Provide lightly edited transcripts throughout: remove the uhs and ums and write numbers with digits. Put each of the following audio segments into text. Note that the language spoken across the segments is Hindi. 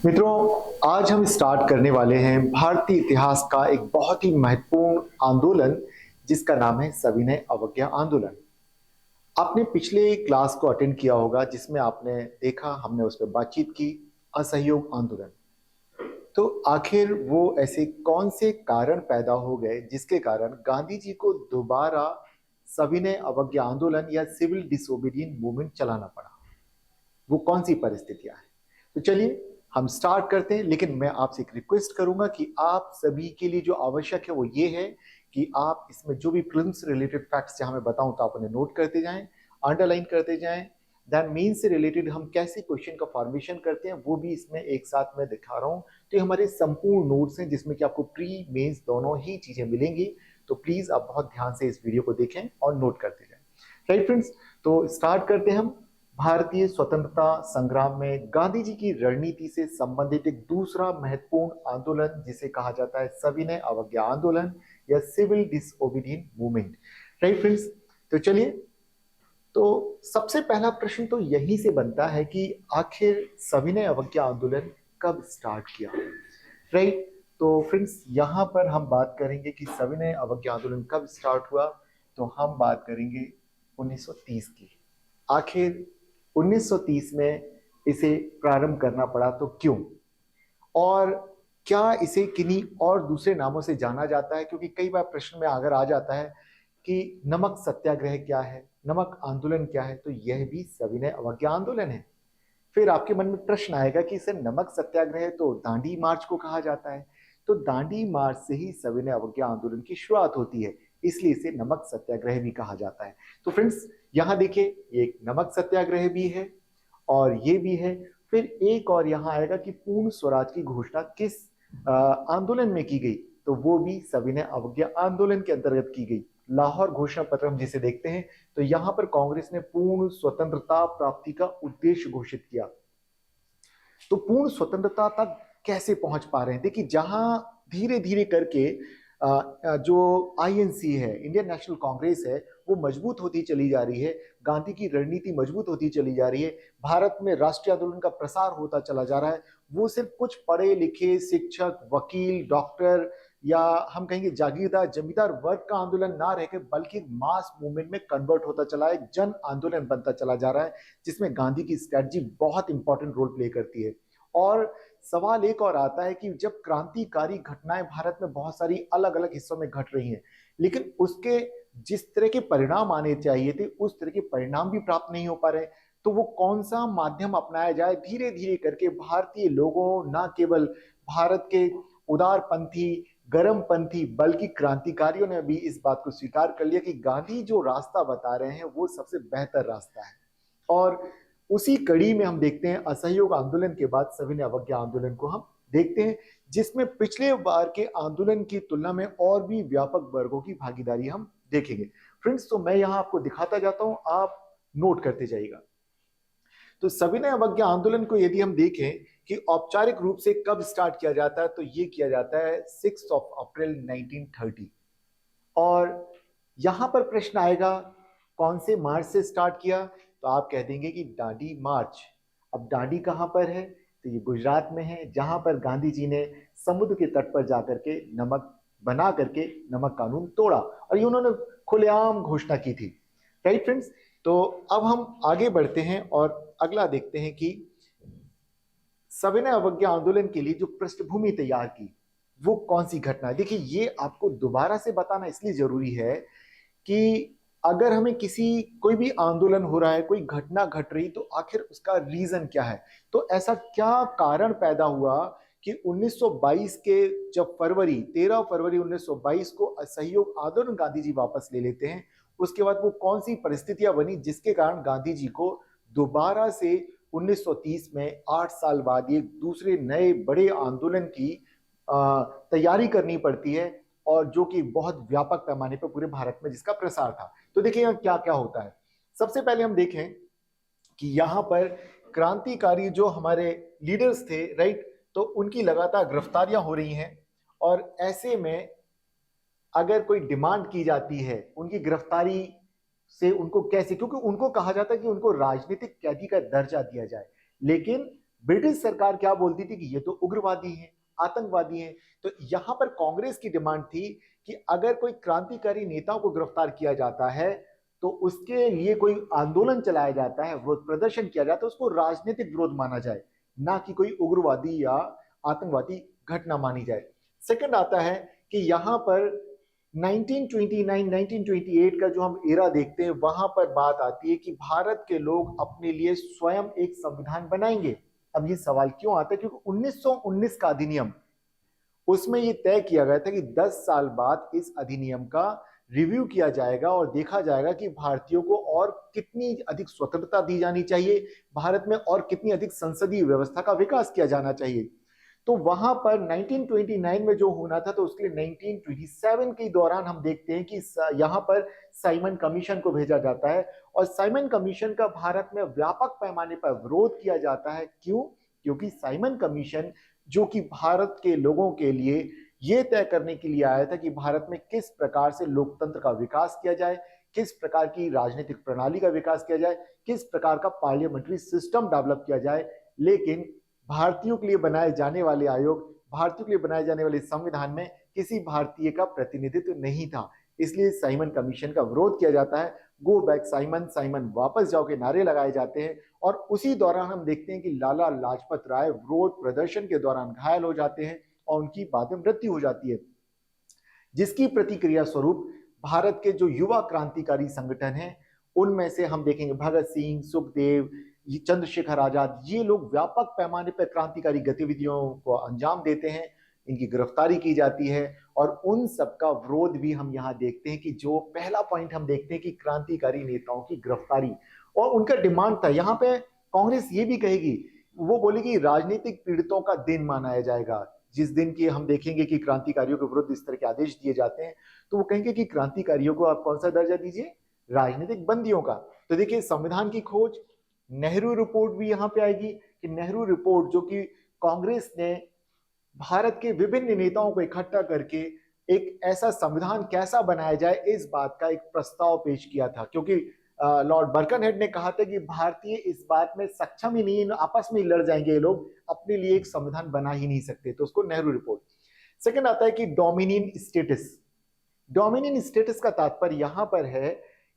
मित्रों, आज हम स्टार्ट करने वाले हैं भारतीय इतिहास का एक बहुत ही महत्वपूर्ण आंदोलन जिसका नाम है सविनय अवज्ञा आंदोलन। आपने पिछले क्लास को अटेंड किया होगा जिसमें आपने देखा, हमने उस पर बातचीत की, असहयोग आंदोलन। तो आखिर वो ऐसे कौन से कारण पैदा हो गए जिसके कारण गांधी जी को दोबारा सविनय अवज्ञा आंदोलन या सिविल डिसोबीडियंट मूवमेंट चलाना पड़ा? वो कौन सी परिस्थितियां हैं? तो चलिए हम स्टार्ट करते हैं, लेकिन मैं आपसे एक रिक्वेस्ट करूंगा कि आप सभी के लिए जो आवश्यक है वो ये है कि आप इसमें जो भी प्रिलिम्स रिलेटेड फैक्ट्स जहां मैं बताऊं तो आप उन्हें नोट करते जाएं, अंडरलाइन करते जाएं। दैन मेन से रिलेटेड हम कैसे क्वेश्चन का फॉर्मेशन करते हैं वो भी इसमें एक साथ मैं दिखा रहा हूं। तो ये हमारे संपूर्ण नोट्स हैं जिसमें कि आपको प्री मेंस दोनों ही चीजें मिलेंगी। तो प्लीज आप बहुत ध्यान से इस वीडियो को देखें और नोट करते जाएं। राइट फ्रेंड्स, तो स्टार्ट करते हैं हम। भारतीय स्वतंत्रता संग्राम में गांधी जी की रणनीति से संबंधित एक दूसरा महत्वपूर्ण आंदोलन जिसे कहा जाता है सविनय अवज्ञा आंदोलन या सिविल डिसओबीडिएंट मूवमेंट। राइट फ्रेंड्स, तो चलिए, तो सबसे पहला प्रश्न तो यही से बनता है कि आखिर सविनय अवज्ञा आंदोलन कब स्टार्ट किया? राइट, तो फ्रेंड्स यहां पर हम बात करेंगे कि सविनय अवज्ञा आंदोलन कब स्टार्ट हुआ। तो हम बात करेंगे 1930 की। आखिर 1930 में इसे प्रारंभ करना पड़ा तो क्यों, और क्या इसे किन्हीं और दूसरे नामों से जाना जाता है? क्योंकि कई बार प्रश्न में अगर आ जाता है कि नमक सत्याग्रह क्या है, नमक आंदोलन क्या है, तो यह भी सविनय अवज्ञा आंदोलन है। फिर आपके मन में प्रश्न आएगा कि सर नमक सत्याग्रह तो दांडी मार्च को कहा जाता है, तो दांडी मार्च से ही सविनय अवज्ञा आंदोलन की शुरुआत होती है, इसलिए इसे नमक सत्याग्रह भी कहा जाता है। तो फ्रेंड्स यहां देखिए, एक नमक सत्याग्रह भी है और ये भी है। फिर एक और यहां आएगा कि पूर्ण स्वराज की घोषणा किस आंदोलन में की गई, तो वो भी सविनय अवज्ञा आंदोलन के अंतर्गत की गई। लाहौर घोषणा पत्र हम जिसे देखते हैं, तो यहां पर कांग्रेस ने पूर्ण स्वतंत्रता प्राप्ति का उद्देश्य घोषित किया। तो पूर्ण स्वतंत्रता तक कैसे पहुंच पा रहे हैं? देखिए, जहां धीरे धीरे करके जो आईएनसी है, इंडियन नेशनल कांग्रेस है, वो मजबूत होती चली जा रही है, गांधी की रणनीति मजबूत होती चली जा रही है, भारत में राष्ट्रीय आंदोलन का प्रसार होता चला जा रहा है। वो सिर्फ कुछ पढ़े लिखे शिक्षक, वकील, डॉक्टर या हम कहेंगे जागीरदार जमींदार वर्ग का आंदोलन ना रहकर बल्कि एक मास मूवमेंट में कन्वर्ट होता चला है, जन आंदोलन बनता चला जा रहा है, जिसमें गांधी की स्ट्रेटजी बहुत इंपॉर्टेंट रोल प्ले करती है। और सवाल एक और आता है कि जब क्रांतिकारी घटनाएं भारत में बहुत सारी अलग अलग हिस्सों में घट रही हैं, लेकिन उसके जिस तरह के परिणाम आने चाहिए थे उस तरह के परिणाम भी प्राप्त नहीं हो पा रहे, तो वो कौन सा माध्यम अपनाया जाए? धीरे धीरे करके भारतीय लोगों, ना केवल भारत के उदारपंथी, गर्मपंथी, बल्कि क्रांतिकारियों ने भी इस बात को स्वीकार कर लिया कि गांधी जो रास्ता बता रहे हैं वो सबसे बेहतर रास्ता है। और उसी कड़ी में हम देखते हैं असहयोग आंदोलन के बाद सविनय अवज्ञा आंदोलन को हम देखते हैं, जिसमें पिछले बार के आंदोलन की तुलना में और भी व्यापक वर्गों की भागीदारी हम देखेंगे। फ्रेंड्स, तो मैं यहां आपको दिखाता जाता हूं, आप नोट करते जाइएगा। तो सविनय अवज्ञा आंदोलन को यदि हम देखें कि औपचारिक रूप से कब स्टार्ट किया जाता है, तो ये किया जाता है 6 अप्रैल 1930। और यहां पर प्रश्न आएगा कौन से मार्च से स्टार्ट किया, तो आप कह देंगे कि दांडी मार्च। अब दांडी कहां पर है? तो ये गुजरात में है, जहां पर गांधी जी ने समुद्र के तट पर जाकर के नमक बना करके नमक कानून तोड़ा और ये उन्होंने खुलेआम घोषणा की थी। राइट फ्रेंड्स, तो अब हम आगे बढ़ते हैं और अगला देखते हैं कि सविनय अवज्ञा आंदोलन के लिए जो पृष्ठभूमि तैयार की वो कौन सी घटना है। देखिए, ये आपको दोबारा से बताना इसलिए जरूरी है कि अगर हमें कोई भी आंदोलन हो रहा है, कोई घटना घट रही, तो आखिर उसका रीजन क्या है? तो ऐसा क्या कारण पैदा हुआ कि 1922 के जब 13 फरवरी 1922 को असहयोग आंदोलन गांधी जी वापस ले लेते हैं, उसके बाद वो कौन सी परिस्थितियां बनी जिसके कारण गांधी जी को दोबारा से 1930 में 8 साल बाद एक दूसरे नए बड़े आंदोलन की तैयारी करनी पड़ती है, और जो कि बहुत व्यापक पैमाने पर पूरे भारत में जिसका प्रसार था। तो देखिए यहाँ क्या क्या होता है। सबसे पहले हम देखें कि यहाँ पर क्रांतिकारी जो हमारे लीडर्स थे, राइट, तो उनकी लगातार गिरफ्तारियां हो रही हैं, और ऐसे में अगर कोई डिमांड की जाती है उनकी गिरफ्तारी से, उनको कैसे, क्योंकि उनको कहा जाता है कि उनको राजनीतिक कैदी का दर्जा दिया जाए, लेकिन ब्रिटिश सरकार क्या बोलती थी कि ये तो उग्रवादी हैं, आतंकवादी हैं। तो यहां पर कांग्रेस की डिमांड थी कि अगर कोई क्रांतिकारी नेताओं को गिरफ्तार किया जाता है तो उसके लिए कोई आंदोलन चलाया जाता है, विरोध प्रदर्शन किया जाता है, उसको राजनीतिक विरोध माना जाए, ना कि कोई उग्रवादी या आतंकवादी घटना मानी जाए। सेकंड आता है कि यहां पर 1929-1928 का जो हम एरा देखते हैं, वहां पर बात आती है कि भारत के लोग अपने लिए स्वयं एक संविधान बनाएंगे। अब ये सवाल क्यों आता है, क्योंकि 1919 का अधिनियम, उसमें ये तय किया गया था कि 10 साल बाद इस अधिनियम का रिव्यू किया जाएगा और देखा जाएगा कि भारतीयों को और कितनी अधिक स्वतंत्रता दी जानी चाहिए, भारत में और कितनी अधिक संसदीय व्यवस्था का विकास किया जाना चाहिए। तो वहां पर 1929 में जो होना था, तो उसके लिए 1927 के दौरान हम देखते हैं कि यहां पर साइमन कमीशन को भेजा जाता है और साइमन कमीशन का भारत में व्यापक पैमाने पर विरोध किया जाता है। क्यों? क्योंकि साइमन कमीशन जो कि भारत के लोगों के लिए यह तय करने के लिए आया था कि भारत में किस प्रकार से लोकतंत्र का विकास किया जाए, किस प्रकार की राजनीतिक प्रणाली का विकास किया जाए, किस प्रकार का पार्लियामेंट्री सिस्टम डेवलप किया जाए। लेकिन भारतीयों के लिए बनाए जाने वाले आयोग, भारतीयों के लिए बनाए जाने वाले संविधान में किसी भारतीय का प्रतिनिधित्व नहीं था, इसलिए साइमन कमीशन का विरोध किया जाता है। गो बैक साइमन, साइमन वापस जाओ के नारे लगाए जाते हैं और उसी दौरान हम देखते हैं कि लाला लाजपत राय विरोध प्रदर्शन के दौरान घायल हो जाते हैं और उनकी बाद में मृत्यु हो जाती है, जिसकी प्रतिक्रिया स्वरूप भारत के जो युवा क्रांतिकारी संगठन हैं, उनमें से हम देखेंगे भगत सिंह, सुखदेव, चंद्रशेखर आजाद, ये लोग व्यापक पैमाने पर क्रांतिकारी गतिविधियों को अंजाम देते हैं, इनकी गिरफ्तारी की जाती है और उन सबका विरोध भी हम यहाँ देखते हैं कि जो पहला पॉइंट हम देखते हैं कि क्रांतिकारी नेताओं की गिरफ्तारी, और उनका डिमांड था यहाँ पे कांग्रेस ये भी कहेगी, वो बोलेगी राजनीतिक पीड़ितों का दिन मनाया जाएगा। जिस दिन की हम देखेंगे कि क्रांतिकारियों के विरुद्ध इस तरह के आदेश दिए जाते हैं, तो वो कहेंगे कि क्रांतिकारियों को आप कौन सा दर्जा दीजिए, राजनीतिक बंदियों का। तो देखिए संविधान की खोज, नेहरू रिपोर्ट भी यहाँ पे आएगी कि नेहरू रिपोर्ट जो कि कांग्रेस ने भारत के विभिन्न नेताओं को इकट्ठा करके एक ऐसा संविधान कैसा बनाया जाए, इस बात का एक प्रस्ताव पेश किया था। क्योंकि लॉर्ड बर्कनहेड ने कहा था कि भारतीय इस बात में सक्षम ही नहीं, आपस में ही लड़ जाएंगे, ये लोग अपने लिए एक संविधान बना ही नहीं सकते, तो उसको नेहरू रिपोर्ट। सेकंड आता है कि डोमिनियन स्टेटस। डोमिनियन स्टेटस का तात्पर्य यहां पर है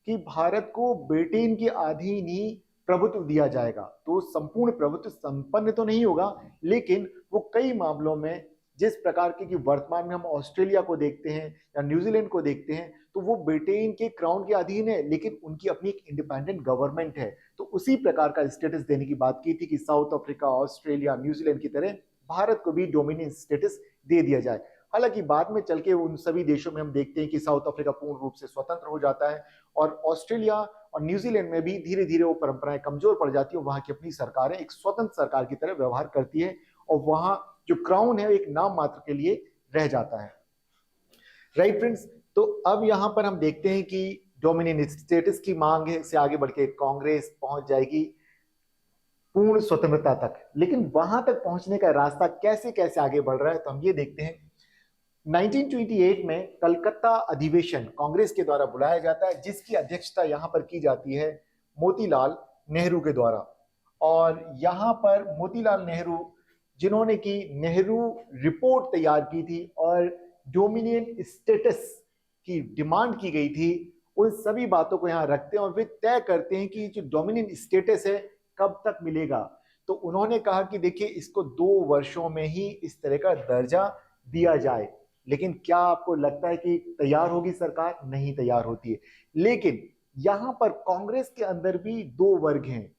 कि भारत को ब्रिटेन के अधीन ही प्रभुत्व दिया जाएगा। तो संपूर्ण प्रभुत्व संपन्न तो नहीं होगा, लेकिन वो कई मामलों में, जिस प्रकार के कि वर्तमान में हम ऑस्ट्रेलिया को देखते हैं या न्यूजीलैंड को देखते हैं, तो वो ब्रिटेन के क्राउन के अधीन है, लेकिन उनकी अपनी एक इंडिपेंडेंट गवर्नमेंट है। तो उसी प्रकार का स्टेटस देने की बात की थी कि साउथ अफ्रीका, ऑस्ट्रेलिया, न्यूजीलैंड की तरह भारत को भी डोमिनियन स्टेटस दे दिया जाए। हालांकि बाद में चल के उन सभी देशों में हम देखते हैं कि साउथ अफ्रीका पूर्ण रूप से स्वतंत्र हो जाता है और ऑस्ट्रेलिया और न्यूजीलैंड में भी धीरे धीरे वो परंपराएं कमजोर पड़ जाती है, वहां की अपनी सरकारें एक स्वतंत्र सरकार की तरह व्यवहार करती है और वहां जो क्राउन है एक नाम मात्र के लिए रह जाता है। राइट फ्रेंड्स, तो अब यहां पर हम देखते हैं कि डोमिनियन स्टेटस की मांग है से आगे बढ़ के कांग्रेस पहुंच जाएगी पूर्ण स्वतंत्रता तक। लेकिन वहां तक पहुंचने का रास्ता कैसे कैसे आगे बढ़ रहा है, तो हम ये देखते हैं। 1928 में कलकत्ता अधिवेशन कांग्रेस के द्वारा बुलाया जाता है, जिसकी अध्यक्षता यहां पर की जाती है मोतीलाल नेहरू के द्वारा। और यहां पर मोतीलाल नेहरू, जिन्होंने की नेहरू रिपोर्ट तैयार की थी और डोमिनियन स्टेटस की डिमांड की गई थी, उन सभी बातों को यहां रखते हैं और वे तय करते हैं कि जो डोमिनियन स्टेटस है कब तक मिलेगा। तो उन्होंने कहा कि देखिए इसको 2 वर्षों में ही इस तरह का दर्जा दिया जाए। लेकिन क्या आपको लगता है कि तैयार होगी सरकार? नहीं तैयार होती है। लेकिन यहां पर कांग्रेस के अंदर भी 2 वर्ग हैं।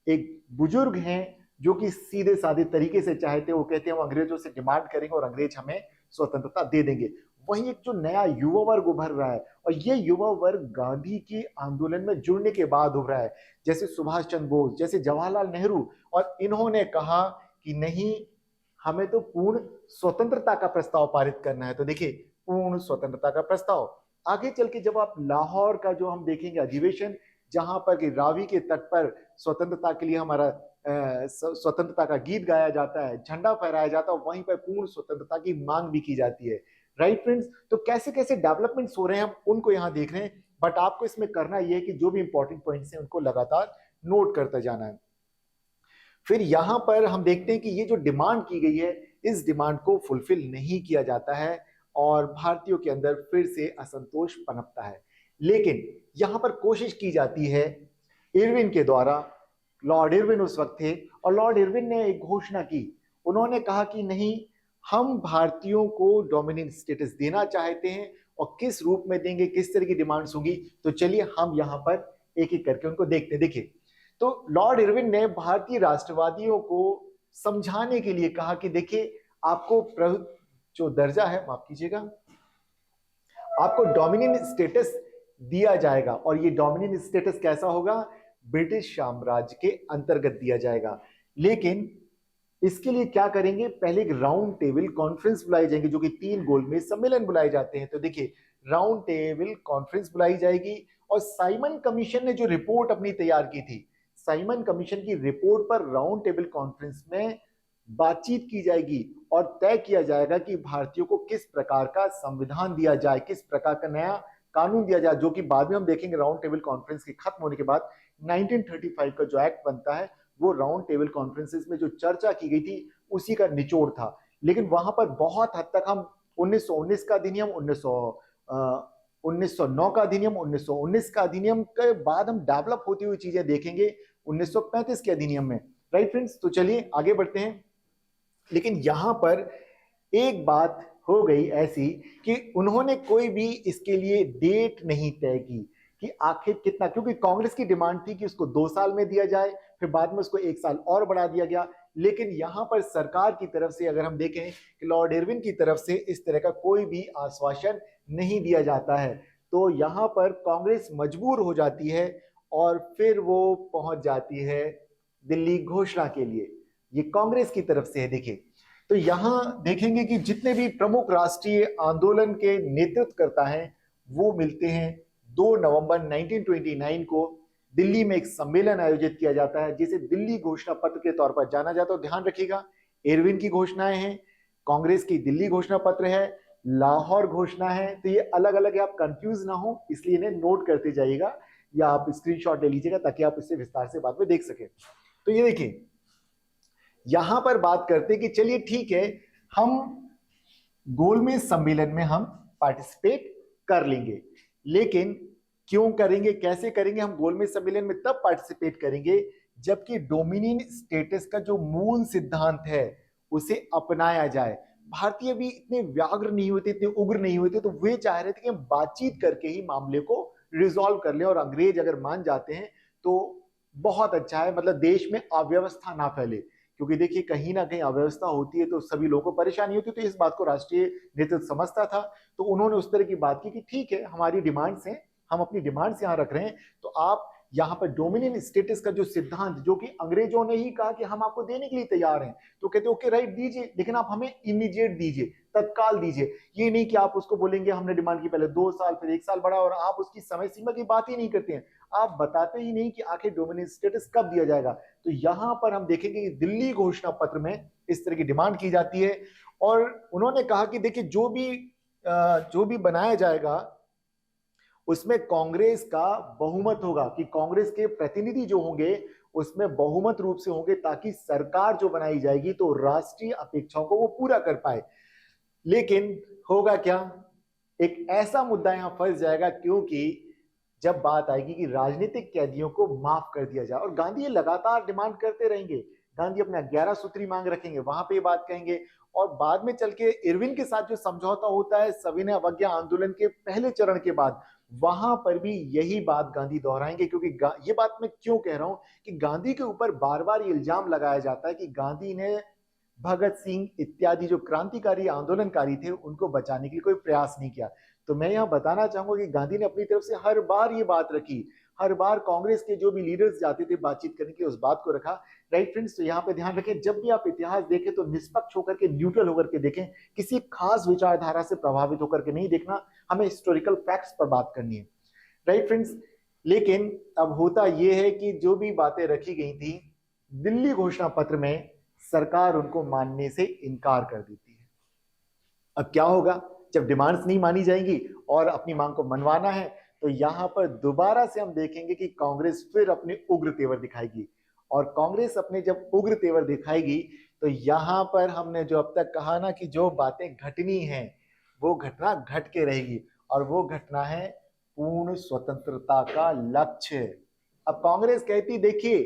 एक बुजुर्ग हैं जो कि सीधे साधे तरीके से चाहते, वो कहते हैं वो अंग्रेजों से डिमांड करेंगे और अंग्रेज हमें स्वतंत्रता दे देंगे। वहीं एक जो नया युवा वर्ग उभर रहा है, और ये युवा वर्ग गांधी के आंदोलन में जुड़ने के बाद उभरा है, जैसे सुभाष चंद्र बोस, जैसे जवाहरलाल नेहरू। और इन्होंने कहा कि नहीं, हमें तो पूर्ण स्वतंत्रता का प्रस्ताव पारित करना है। तो देखिए पूर्ण स्वतंत्रता का प्रस्ताव। आगे चल के जब आप लाहौर का जो हम देखेंगे अधिवेशन, जहां पर कि रावी के तट पर स्वतंत्रता के लिए हमारा स्वतंत्रता का गीत गाया जाता है, झंडा फहराया जाता है, वहीं पर पूर्ण स्वतंत्रता की मांग भी की जाती है। राइट फ्रेंड्स, तो कैसे कैसे डेवलपमेंट्स हो रहे हैं हम उनको यहां देख रहे हैं। बट आपको इसमें करना यह है कि जो भी इंपॉर्टेंट पॉइंट्स हैं उनको लगातार नोट करते जाना है। फिर यहां पर हम देखते हैं कि ये जो डिमांड की गई है, इस डिमांड को फुलफिल नहीं किया जाता है और भारतीयों के अंदर फिर से असंतोष पनपता है। लेकिन यहां पर कोशिश की जाती है इरविन के द्वारा। लॉर्ड इरविन उस वक्त थे और लॉर्ड इरविन ने एक घोषणा की। उन्होंने कहा कि नहीं, हम भारतीयों को डोमिनेंट स्टेटस देना चाहते हैं और किस रूप में देंगे, किस तरह की डिमांड्स होगी, तो चलिए हम यहां पर एक एक करके उनको देखते हैं। देखिए, तो लॉर्ड इरविन ने भारतीय राष्ट्रवादियों को समझाने के लिए कहा कि देखिए, आपको जो दर्जा है, माफ कीजिएगा, आपको डोमिनियन स्टेटस दिया जाएगा और ये डोमिनियन स्टेटस कैसा होगा, ब्रिटिश साम्राज्य के अंतर्गत दिया जाएगा। लेकिन इसके लिए क्या करेंगे, पहले एक राउंड टेबल कॉन्फ्रेंस बुलाई जाएगी, जो कि 3 गोलमेज सम्मेलन बुलाए जाते हैं। तो देखिए, राउंड टेबल कॉन्फ्रेंस बुलाई जाएगी और साइमन कमीशन ने जो रिपोर्ट अपनी तैयार की थी, साइमन कमीशन की रिपोर्ट पर राउंड टेबल कॉन्फ्रेंस में बातचीत की जाएगी और तय किया जाएगा कि भारतीयों को किस प्रकार का संविधान दिया जाए, किस प्रकार का नया कानून दिया जाए, जो कि बाद में हम देखेंगे राउंड टेबल कॉन्फ्रेंस के खत्म होने के बाद 1935 का जो एक्ट बनता है, वो राउंड टेबल कॉन्फ्रेंसेस में जो चर्चा की गई थी उसी का निचोड़ था। लेकिन वहां पर बहुत हद तक हम 1919 का अधिनियम, 1909 का अधिनियम, 1919 का अधिनियम के बाद हम डेवलप होती हुई चीजें देखेंगे 1935 के अधिनियम में। राइट फ्रेंड्स, तो चलिए आगे बढ़ते हैं। लेकिन यहां पर एक बात हो गई ऐसी कि उन्होंने कोई भी इसके लिए डेट नहीं तय की कि आखिर कितना, क्योंकि कांग्रेस की डिमांड थी कि उसको 2 साल में दिया जाए, फिर बाद में उसको 1 साल और बढ़ा दिया गया। लेकिन यहां पर सरकार की तरफ से अगर हम देखें कि लॉर्ड इरविन की तरफ से इस तरह का कोई भी आश्वासन नहीं दिया जाता है, तो यहां पर कांग्रेस मजबूर हो जाती है और फिर वो पहुंच जाती है दिल्ली घोषणा के लिए। ये कांग्रेस की तरफ से है। देखिए, तो यहां देखेंगे कि जितने भी प्रमुख राष्ट्रीय आंदोलन के नेतृत्व करता है वो मिलते हैं। 2 नवंबर 1929 को दिल्ली में एक सम्मेलन आयोजित किया जाता है, जिसे दिल्ली घोषणा पत्र के तौर पर जाना जाता है। ध्यान रखिएगा, इरविन की घोषणाएं हैं, कांग्रेस की दिल्ली घोषणा पत्र है, लाहौर घोषणा है। तो ये अलग अलग है, आप कंफ्यूज ना हो, इसलिए इन्हें नोट करते जाइएगा या आप स्क्रीनशॉट ले लीजिएगा ताकि आप इससे विस्तार से बाद में देख सकें। तो ये देखिए, यहां पर बात करते कि चलिए ठीक है, हम गोलमेज सम्मेलन में हम पार्टिसिपेट कर लेंगे। लेकिन क्यों करेंगे, कैसे करेंगे, हम गोलमेज सम्मेलन में तब पार्टिसिपेट करेंगे जबकि डोमिनियन स्टेटस का जो मूल सिद्धांत है उसे अपनाया जाए। भारतीय भी इतने व्याग्र नहीं होते, इतने उग्र नहीं होते, तो वे चाह रहे थे कि हम बातचीत करके ही मामले को रिजॉल्व कर लें और अंग्रेज अगर मान जाते हैं तो बहुत अच्छा है, मतलब देश में अव्यवस्था ना फैले। क्योंकि देखिए, कहीं ना कहीं अव्यवस्था होती है तो सभी लोगों को परेशानी होती है, तो इस बात को राष्ट्रीय नेतृत्व समझता था। तो उन्होंने उस तरह की बात की कि ठीक है, हमारी डिमांड्स हैं, हम अपनी डिमांड्स यहां रख रहे हैं, तो आप यहां पर डोमिनियन स्टेटस का जो सिद्धांत, जो कि अंग्रेजों ने ही कहा कि हम आपको देने के लिए तैयार हैं, तो कहते ओके राइट दीजिए, लेकिन आप हमें इमीडिएट दीजिए, तत्काल दीजिए। ये नहीं कि आप उसको बोलेंगे हमने डिमांड की पहले 2 साल फिर 1 साल बढ़ा, और आप उसकी समय सीमा की बात ही नहीं करते हैं, आप बताते ही नहीं कि आखिर डोमिनियन स्टेटस कब दिया जाएगा। तो यहां पर हम देखेंगे कि दिल्ली घोषणा पत्र में इस तरह की डिमांड की जाती है और उन्होंने कहा कि देखिए, जो भी बनाया जाएगा उसमें कांग्रेस का बहुमत होगा, कि कांग्रेस के प्रतिनिधि जो होंगे उसमें बहुमत रूप से होंगे, ताकि सरकार जो बनाई जाएगी तो राष्ट्रीय अपेक्षाओं को वो पूरा कर पाए। लेकिन होगा क्या, एक ऐसा मुद्दा यहां फंस जाएगा, क्योंकि जब बात आएगी कि राजनीतिक कैदियों को माफ कर दिया जाए, और गांधी ये लगातार डिमांड करते रहेंगे, गांधी अपना 11 सूत्री मांग रखेंगे, वहां पे बात कहेंगे, और बाद में चल के इरविन के साथ जो समझौता होता है सविनय अवज्ञा आंदोलन के पहले चरण के बाद, वहां पर भी यही बात गांधी दोहराएंगे। क्योंकि ये बात मैं क्यों कह रहा हूं कि गांधी के ऊपर बार बार ये इल्जाम लगाया जाता है कि गांधी ने भगत सिंह इत्यादि जो क्रांतिकारी आंदोलनकारी थे उनको बचाने के लिए कोई प्रयास नहीं किया। तो मैं यहां बताना चाहूंगा कि गांधी ने अपनी तरफ से हर बार ये बात रखी, हर बार कांग्रेस के जो भी लीडर्स जाते थे बातचीत करने के, उस बात को रखा। राइट फ्रेंड्स, तो यहाँ पे ध्यान रखें, जब भी आप इतिहास देखें तो निष्पक्ष होकर के, न्यूट्रल होकर के देखें, किसी खास विचारधारा से प्रभावित होकर के नहीं देखना, हमें हिस्टोरिकल फैक्ट्स पर बात करनी है। राइट फ्रेंड्स, लेकिन अब होता यह है कि जो भी बातें रखी गई थी दिल्ली घोषणा पत्र में, सरकार उनको मानने से इनकार कर देती है। अब क्या होगा, जब डिमांड्स नहीं मानी जाएंगी और अपनी मांग को मनवाना है, तो यहां पर दोबारा से हम देखेंगे कि कांग्रेस फिर अपने उग्र तेवर दिखाएगी और कांग्रेस अपने जब उग्र तेवर दिखाएगी तो यहां पर हमने जो अब तक कहा ना कि जो बातें घटनी हैं वो घटना घट के रहेगी, और वो घटना है पूर्ण स्वतंत्रता का लक्ष्य। अब कांग्रेस कहती देखिए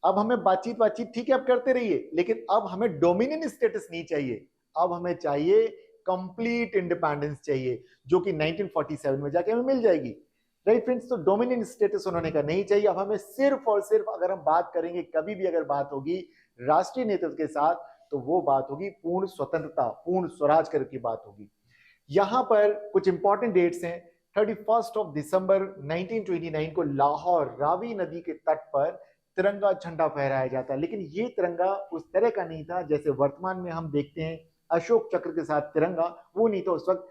अब हमें बातचीत बातचीत ठीक है अब करते रहिए, लेकिन अब हमें डोमिनियन स्टेटस नहीं चाहिए, अब हमें चाहिए कंप्लीट इंडिपेंडेंस चाहिए, जो कि 1947 में जाके हमें मिल जाएगी। राइट फ्रेंड्स, तो डोमिनियन स्टेटस उन्होंने कहा नहीं चाहिए, अब हमें सिर्फ और सिर्फ, अगर हम बात करेंगे कभी भी अगर बात होगी राष्ट्रीय नेतृत्व के साथ, तो वो बात होगी पूर्ण स्वतंत्रता, पूर्ण स्वराज कर की बात होगी। यहां पर कुछ इंपॉर्टेंट डेट्स हैं। 31 दिसंबर 1929 को लाहौर रावी नदी के तट पर तिरंगा झंडा फहराया जाता है, लेकिन ये तिरंगा उस तरह का नहीं था जैसे वर्तमान में हम देखते हैं अशोक चक्र के साथ तिरंगा, वो नहीं था उस वक्त।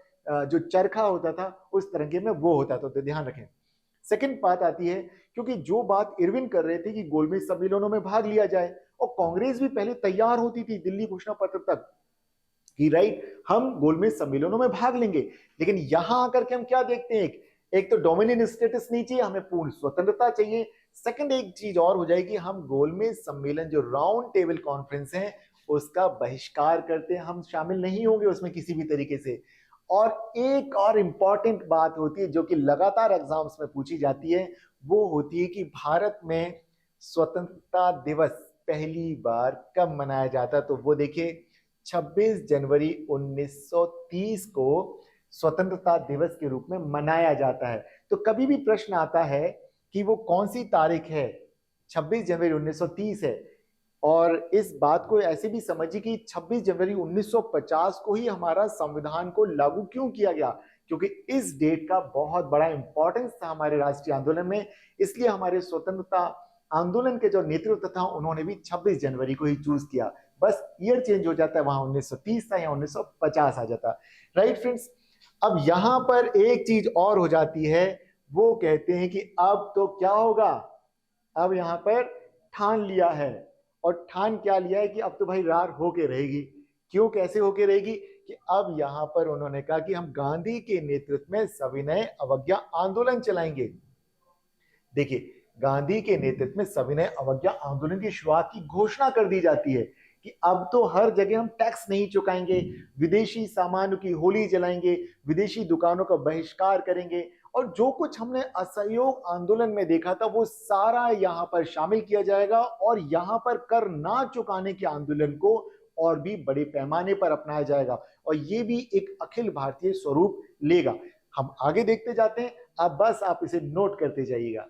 जो चरखा होता था उस तिरंगे में वो होता था, तो ध्यान रखें। सेकंड बात आती है, क्योंकि जो बात इरविन कर रहे थे कि गोलमेज सम्मेलनों में भाग लिया जाए, और कांग्रेस भी पहले तैयार होती थी दिल्ली घोषणा पत्र तक कि राइट हम गोलमेज सम्मेलनों में भाग लेंगे, लेकिन यहां आकर के हम क्या देखते हैं, एक तो डोमिनियन स्टेटस नहीं चाहिए, हमें पूर्ण स्वतंत्रता चाहिए। सेकंड एक चीज और हो जाएगी, हम गोलमेज सम्मेलन जो राउंड टेबल कॉन्फ्रेंस है उसका बहिष्कार करते हैं, हम शामिल नहीं होंगे उसमें किसी भी तरीके से। और एक और इंपॉर्टेंट बात होती है जो कि लगातार एग्जाम्स में पूछी जाती है, वो होती है कि भारत में स्वतंत्रता दिवस पहली बार कब मनाया जाता, तो वो देखिए 26 जनवरी 1930 को स्वतंत्रता दिवस के रूप में मनाया जाता है। तो कभी भी प्रश्न आता है कि वो कौन सी तारीख है, 26 जनवरी 1930 है, और इस बात को ऐसे भी समझिए कि 26 जनवरी 1950 को ही हमारा संविधान को लागू क्यों किया गया, क्योंकि इस डेट का बहुत बड़ा इंपॉर्टेंस था हमारे राष्ट्रीय आंदोलन में, इसलिए हमारे स्वतंत्रता आंदोलन के जो नेतृत्व था उन्होंने भी 26 जनवरी को ही चूज किया। बस ईयर चेंज हो जाता है, वहां 1930 था या 1950 आ जाता। राइट फ्रेंड्स, अब यहां पर एक चीज और हो जाती है, वो कहते हैं कि अब तो क्या होगा, अब यहां पर ठान लिया है, और ठान क्या लिया है कि अब तो भाई रार होके रहेगी। क्यों, कैसे होके रहेगी, कि अब यहां पर उन्होंने कहा कि हम गांधी के नेतृत्व में सविनय अवज्ञा आंदोलन चलाएंगे। देखिए, गांधी के नेतृत्व में सविनय अवज्ञा आंदोलन की शुरुआत की घोषणा कर दी जाती है कि अब तो हर जगह हम टैक्स नहीं चुकाएंगे, विदेशी सामानों की होली जलाएंगे, विदेशी दुकानों का बहिष्कार करेंगे, और जो कुछ हमने असहयोग आंदोलन में देखा था वो सारा यहां पर शामिल किया जाएगा, और यहां पर कर ना चुकाने के आंदोलन को और भी बड़े पैमाने पर अपनाया जाएगा, और ये भी एक अखिल भारतीय स्वरूप लेगा। हम आगे देखते जाते हैं, अब बस आप इसे नोट करते जाइएगा।